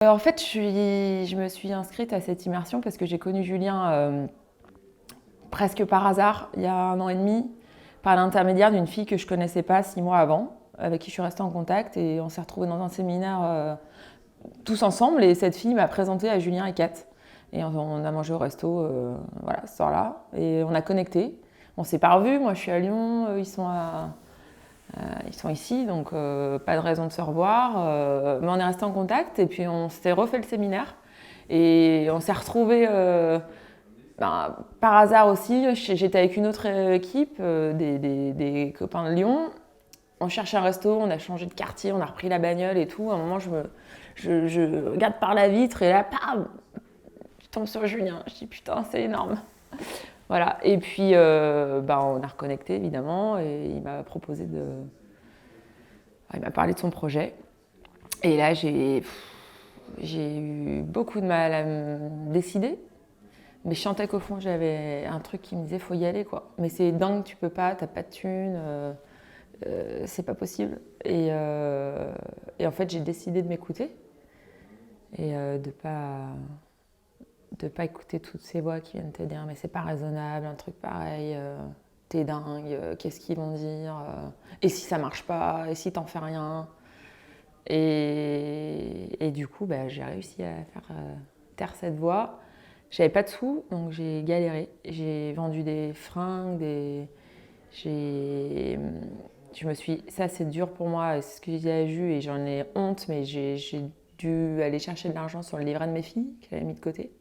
En fait, je me suis inscrite à cette immersion parce que j'ai connu Julien presque par hasard, il y a 1 an et demi, par l'intermédiaire d'une fille que je connaissais pas 6 mois avant, avec qui je suis restée en contact, et on s'est retrouvés dans un séminaire tous ensemble, et cette fille m'a présenté à Julien et Kat. Et on a mangé au resto, voilà, ce soir-là, et on a connecté. On s'est pas revus, moi je suis à Lyon, eux, ils sont ici, donc pas de raison de se revoir. Mais on est resté en contact, et puis on s'est refait le séminaire, et on s'est retrouvés par hasard aussi. J'étais avec une autre équipe, des copains de Lyon. On cherchait un resto, on a changé de quartier, on a repris la bagnole et tout. À un moment, je regarde par la vitre et là, bam, je tombe sur Julien. Je dis putain, c'est énorme. Voilà. Et puis, on a reconnecté évidemment, et il m'a proposé de. Il m'a parlé de son projet. Et là, j'ai eu beaucoup de mal à me décider. Mais je sentais qu'au fond, j'avais un truc qui me disait faut y aller, quoi. Mais c'est dingue, tu peux pas, t'as pas de thunes, c'est pas possible. Et en fait, j'ai décidé de m'écouter et de pas écouter toutes ces voix qui viennent te dire mais c'est pas raisonnable, un truc pareil, t'es dingue, qu'est-ce qu'ils vont dire, et si ça marche pas, et si t'en fais rien. Et du coup, j'ai réussi à faire taire cette voix. J'avais pas de sous, donc j'ai galéré. J'ai vendu des fringues, ça c'est dur pour moi, c'est ce que j'ai dit à Jules et j'en ai honte, mais j'ai dû aller chercher de l'argent sur le livret de mes filles, que j'avais mis de côté.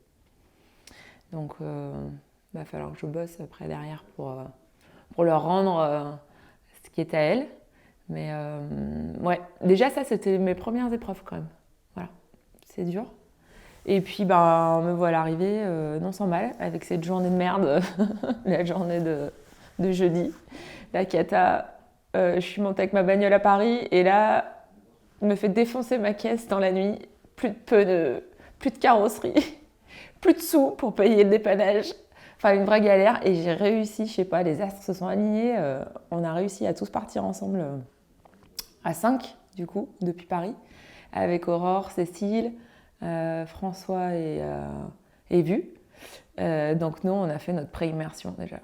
Donc, il va falloir que je bosse après derrière pour leur rendre ce qui est à elles. Mais ouais, déjà ça c'était mes premières épreuves quand même. Voilà, c'est dur. Et puis me voilà arrivée, non sans mal, avec cette journée de merde, la journée de jeudi. La cata, je suis montée avec ma bagnole à Paris et là, me fait défoncer ma caisse dans la nuit. Plus de pneus, plus de carrosserie, plus de sous pour payer le dépannage. Enfin, une vraie galère. Et j'ai réussi, je sais pas, les astres se sont alignés. On a réussi à tous partir ensemble à 5, du coup, depuis Paris, avec Aurore, Cécile, François et Vu. Donc nous, on a fait notre pré-immersion déjà,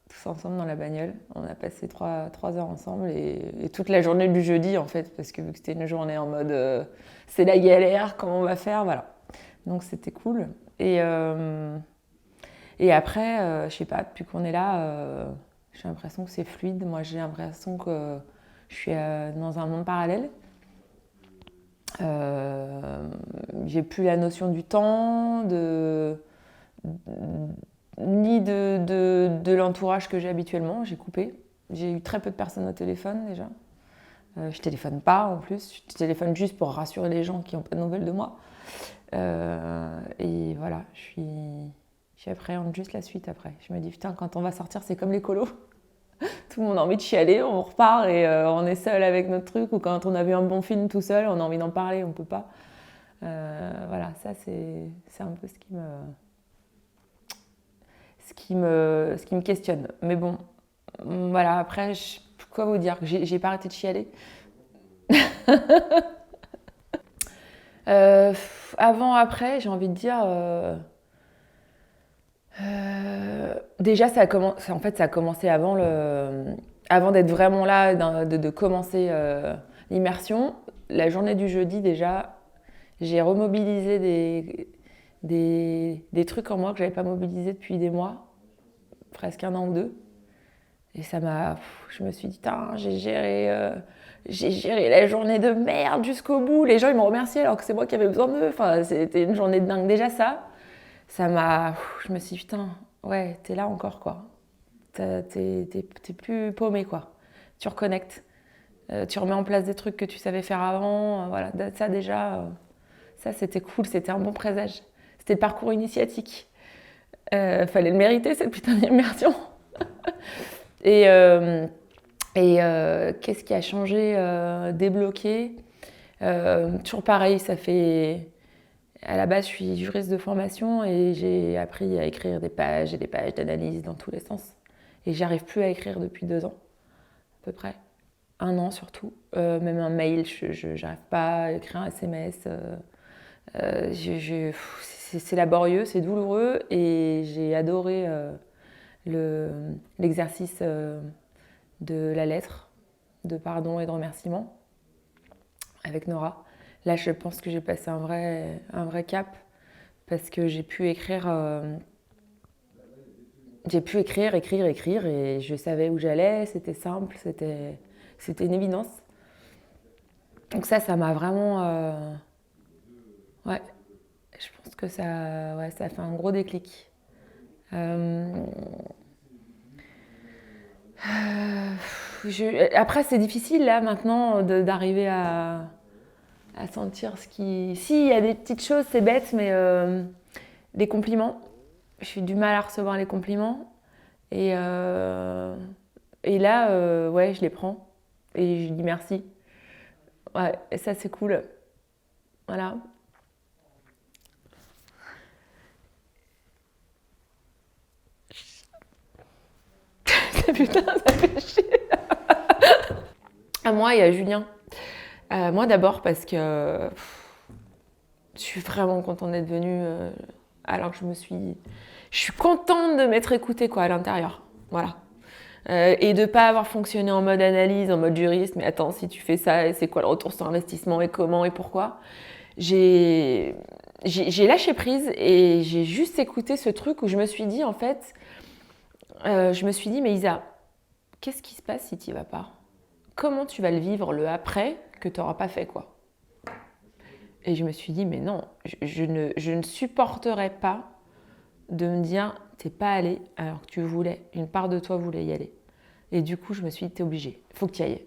tous ensemble dans la bagnole. On a passé 3 heures ensemble et toute la journée du jeudi en fait, parce que vu que c'était une journée en mode c'est la galère, comment on va faire, voilà. Donc c'était cool. Et après, je sais pas, depuis qu'on est là, j'ai l'impression que c'est fluide. Moi, j'ai l'impression que je suis dans un monde parallèle. J'ai plus la notion du temps, ni de l'entourage que j'ai habituellement. J'ai coupé. J'ai eu très peu de personnes au téléphone déjà. Je téléphone pas en plus. Je téléphone juste pour rassurer les gens qui n'ont pas de nouvelles de moi. Et voilà, j'appréhende juste la suite après. Je me dis putain, quand on va sortir, c'est comme les colos. Tout le monde a envie de chialer, on repart et on est seul avec notre truc. Ou quand on a vu un bon film tout seul, on a envie d'en parler, on peut pas. Voilà, ça c'est un peu ce qui me questionne. Mais bon, voilà, après, quoi vous dire, j'ai pas arrêté de chialer. Avant, après, j'ai envie de dire. Déjà, en fait, ça a commencé avant d'être vraiment là, de commencer l'immersion. La journée du jeudi, déjà, j'ai remobilisé des trucs en moi que j'avais pas mobilisés depuis des mois, presque 1 an ou 2. Et je me suis dit, j'ai géré la journée de merde jusqu'au bout. Les gens, ils m'ont remercié alors que c'est moi qui avais besoin d'eux. Enfin, c'était une journée de dingue. Déjà, je me suis dit, putain, ouais, t'es là encore, quoi. T'es plus paumé, quoi. Tu reconnectes. Tu remets en place des trucs que tu savais faire avant. Voilà, ça déjà, ça c'était cool, c'était un bon présage. C'était le parcours initiatique. Fallait le mériter, cette putain d'immersion. Et, qu'est-ce qui a changé, débloqué. Toujours pareil, ça fait. À la base, je suis juriste de formation et j'ai appris à écrire des pages et des pages d'analyse dans tous les sens. Et j'arrive plus à écrire depuis 2 ans, à peu près. 1 an surtout. Même un mail, je n'arrive pas à écrire un SMS. C'est laborieux, c'est douloureux et j'ai adoré l'exercice de la lettre de pardon et de remerciement avec Nora. Là, je pense que j'ai passé un vrai cap parce que j'ai pu écrire, écrire et je savais où j'allais, c'était simple, c'était une évidence. Donc ça m'a vraiment... ouais, je pense que ça a fait un gros déclic. Après, c'est difficile là maintenant d'arriver à sentir ce qui... Si, il y a des petites choses, c'est bête, mais des compliments. Je suis du mal à recevoir les compliments. Et là, ouais, je les prends. Et je dis merci. Ouais, et ça, c'est cool. Voilà. Putain, ça fait chier. À moi et à Julien. Moi d'abord parce que je suis vraiment contente d'être venue alors que je suis contente de m'être écoutée quoi à l'intérieur. Voilà. Et de ne pas avoir fonctionné en mode analyse, en mode juriste, mais attends, si tu fais ça, c'est quoi le retour sur investissement et comment et pourquoi. J'ai lâché prise et j'ai juste écouté ce truc où je me suis dit en fait, mais Isa, qu'est-ce qui se passe si tu n'y vas pas? Comment tu vas le vivre le après que tu n'auras pas fait quoi? Et je me suis dit, mais non, je ne supporterais pas de me dire, t'es pas allé alors que tu voulais, une part de toi voulait y aller. Et du coup, je me suis dit, t'es obligée, il faut que tu y ailles.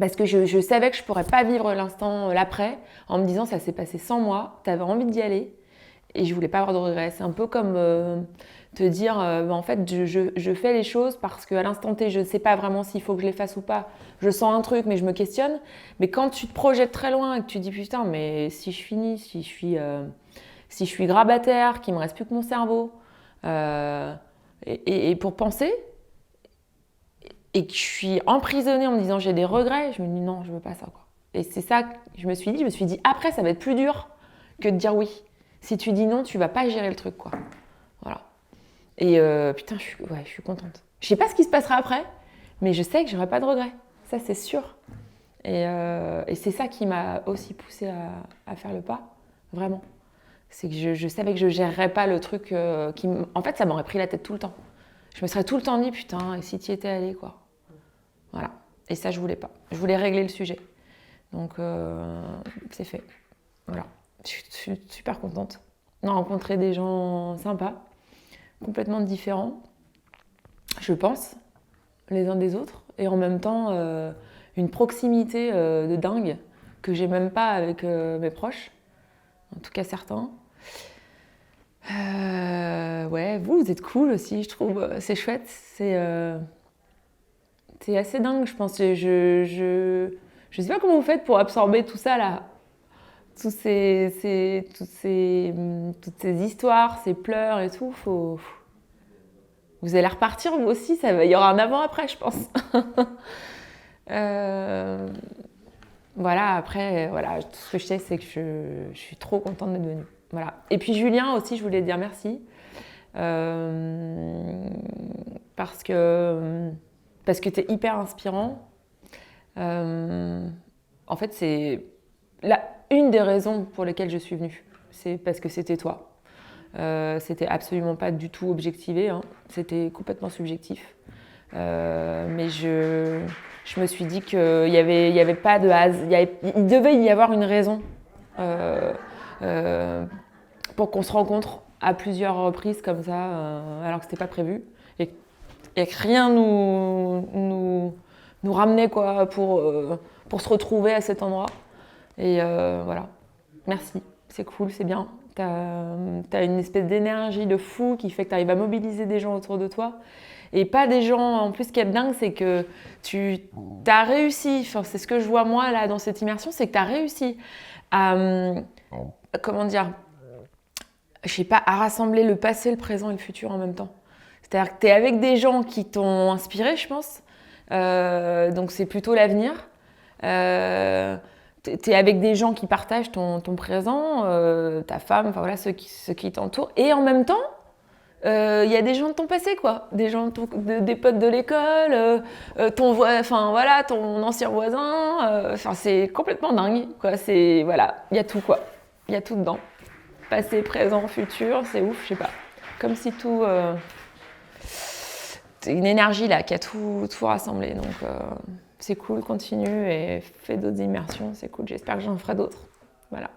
Parce que je savais que je ne pourrais pas vivre l'instant, l'après, en me disant, ça s'est passé sans moi, t'avais envie d'y aller, et je voulais pas avoir de regrets. C'est un peu comme te dire, en fait, je fais les choses parce qu'à l'instant T, je ne sais pas vraiment s'il faut que je les fasse ou pas. Je sens un truc, mais je me questionne. Mais quand tu te projettes très loin et que tu dis, putain, mais si je finis, si je suis grabataire, qu'il me reste plus que mon cerveau, et pour penser, et que je suis emprisonnée en me disant j'ai des regrets, je me dis non, je veux pas ça quoi. Et c'est ça que je me suis dit après ça va être plus dur que de dire oui. Si tu dis non, tu vas pas gérer le truc quoi. Voilà. Et putain, je suis contente. Je sais pas ce qui se passera après, mais je sais que j'aurai pas de regrets. Ça c'est sûr. Et c'est ça qui m'a aussi poussée à faire le pas, vraiment. C'est que je savais que je gérerais pas le truc en fait, ça m'aurait pris la tête tout le temps. Je me serais tout le temps dit, putain, et si tu y étais allé, quoi. Voilà. Et ça, je voulais pas. Je voulais régler le sujet. Donc, c'est fait. Voilà. Je suis super contente. On a rencontré des gens sympas, complètement différents, je pense, les uns des autres. Et en même temps, une proximité de dingue que j'ai même pas avec mes proches. En tout cas, certains. Ouais, vous êtes cool aussi, je trouve. C'est chouette. C'est assez dingue, je pense. Je sais pas comment vous faites pour absorber tout ça là. Toutes ces histoires, ces pleurs et tout. Vous allez repartir vous aussi. Il y aura un avant-après, je pense. Voilà, après, voilà, tout ce que je sais, c'est que je suis trop contente d'être venue. Voilà. Et puis Julien aussi, je voulais te dire merci. Parce que tu es hyper inspirant. En fait, c'est une des raisons pour lesquelles je suis venue. C'est parce que c'était toi. C'était absolument pas du tout objectivé, hein. C'était complètement subjectif. Mais je me suis dit qu'il y avait pas de hasard. Il devait y avoir une raison pour qu'on se rencontre à plusieurs reprises comme ça, alors que c'était pas prévu. Et que rien nous ramenait quoi, pour se retrouver à cet endroit. Et voilà. Merci. C'est cool, c'est bien. T'as une espèce d'énergie de fou qui fait que tu arrives à mobiliser des gens autour de toi. Et pas des gens, en plus, ce qui est dingue, c'est que tu as réussi, enfin, c'est ce que je vois moi là dans cette immersion, c'est que tu as réussi à, comment dire, je sais pas, à rassembler le passé, le présent et le futur en même temps. C'est-à-dire que tu es avec des gens qui t'ont inspiré, je pense, donc c'est plutôt l'avenir. t'es avec des gens qui partagent ton présent, ta femme, enfin voilà, ceux qui t'entourent. Et en même temps, il y a des gens de ton passé, quoi. Des gens des potes de l'école, ton ancien voisin. Enfin, c'est complètement dingue, quoi. Voilà, il y a tout, quoi. Il y a tout dedans. Passé, présent, futur, c'est ouf, je sais pas. Comme si tout... une énergie là qui a tout rassemblé. Donc c'est cool, continue et fais d'autres immersions, c'est cool. J'espère que j'en ferai d'autres. Voilà.